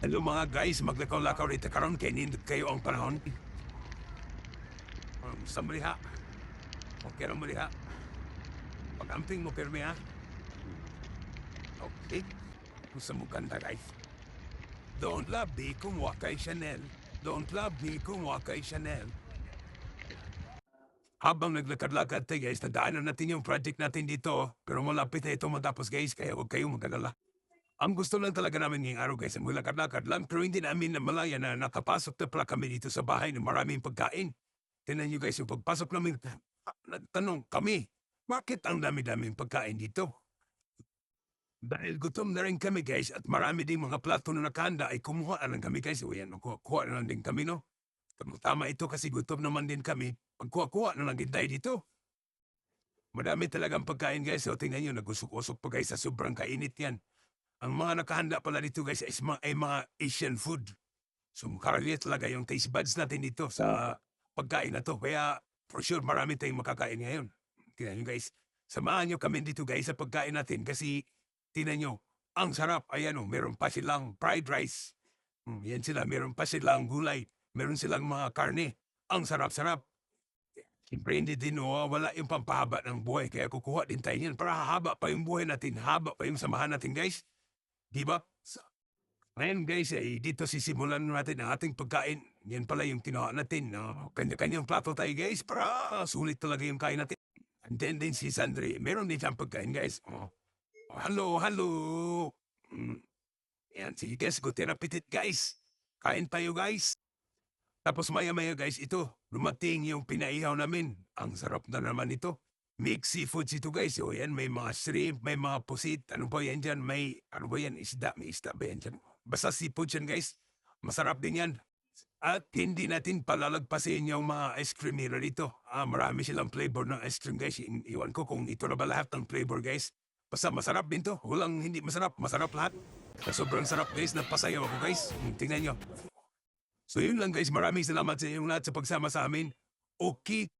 Hello mga guys, maglakaw-lakaw rito karon kay nindot kayo ang panahon. Sa maliha. Okay ra maliha. Pag-amping mo pirmi ha. Okay. Kung sa mukanta guys. Don't love me kung wakay Chanel. Don't love me kung wakay Chanel. Habang naglakad-lakad tayo guys, nadaanan natin yung project natin dito. Pero malapit na ito matapos guys, kaya huwag kayong mag-alala. Ang gusto lang talaga namin ngayong araw guys, maglakad-lakad lang. Pero hindi namin namalaya na nakapasok na pala kami dito sa bahay ng maraming pagkain. Tingnan nyo guys, yung pagpasok namin, nagtanong kami, bakit ang dami-daming pagkain dito? Dahil gutom na rin kami guys at marami ding mga plato na nakahanda ay kumuha na lang kami guys. O yan, kuha na lang din kami no. Tama ito kasi gutom naman din kami. Pagkuha-kuha na lang din tayo dito. Madami talagang pagkain guys. So tingnan nyo, nagusok-usok pa guys sa sobrang kainit yan. Ang mga nakahanda pala dito guys ay mga Asian food. So karamihan talaga yung taste buds natin dito sa pagkain na to. Kaya for sure marami tayong makakain ngayon. Tingnan nyo guys. Samahan nyo kami dito guys sa pagkain natin kasi tingnan nyo, ang sarap. Ayan o, meron pa silang fried rice. Yan sila, meron pa silang gulay. Meron silang mga karne. Ang sarap-sarap. Siyempre hindi din wala yung pampahaba ng buhay. Kaya kukuha din tayo yan para haba pa yung buhay natin. Haba pa yung samahan natin guys. Diba? Ngayon guys, dito sisimulan natin ang ating pagkain. Yan pala yung tinawa natin. Kanya-kanyang plato tayo guys para sulit talaga yung kain natin. And then din si Sandre, meron din siyang pagkain guys. Hello, hello. Yan, sige guys, good appetit guys. Kain tayo guys. Tapos maya-maya guys, ito, lumating yung pinaihaw namin. Ang sarap na naman ito. Mixed seafoods ito guys. O yan, may mga shrimp, may mga pusit. Ano ba yan dyan? Ano ba yan? Isda, may isda ba yan dyan? Basta seafood yan guys. Masarap din yan. At hindi natin palalagpasin yung mga ice cream nila dito. Marami silang flavor ng ice cream guys. Iwan ko kung ito na ba lahat ng flavor guys. Basta masarap din to. Walang hindi masarap. Masarap lahat. Sobrang sarap guys. Napasayaw ako guys. Tingnan nyo. So yun lang guys. Maraming salamat sa inyong lahat sa pagsama sa amin. Okay